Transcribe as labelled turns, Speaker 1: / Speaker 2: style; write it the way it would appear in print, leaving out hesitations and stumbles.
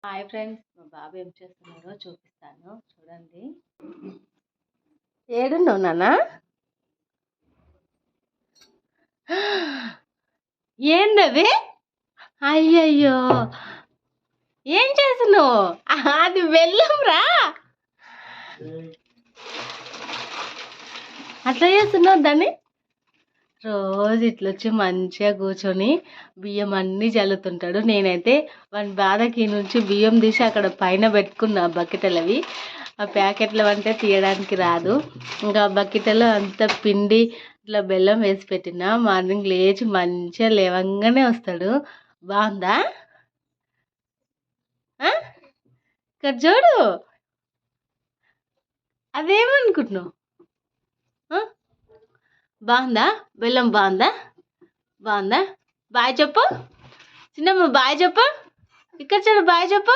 Speaker 1: Hi friends, మా బాబు ఏం చేస్తున్నారో చూపిస్తాను చూడండి. ఏడున్నావు నాన్న? ఏందది? అయ్యయ్యో, ఏం చేస్తున్నావు? అది బెల్లం రా. అట్లా చేస్తున్నావు దాన్ని. రోజు ఇట్లొచ్చి మంచిగా కూర్చొని బియ్యం అన్నీ చల్లుతుంటాడు. నేనైతే వాని బాధకి నుంచి బియ్యం తీసి అక్కడ పైన పెట్టుకున్నా బకెటలు. అవి ఆ ప్యాకెట్లు అంటే తీయడానికి రాదు. ఇంకా బకెటలో అంత పిండి ఇట్లా బెల్లం వేసి పెట్టిన. మార్నింగ్ లేచి మంచిగా లేవంగానే వస్తాడు. బాగుందా? ఇక్కడ చూడు, అదేమనుకుంటున్నావు? బాగుందా? బెల్లం బాగుందా? బాగుందా? బాయ్ చెప్పు చిన్నమ్మ, బాయ్ చెప్పు. ఇక్కడ చూడు, బాయ్ చెప్పు.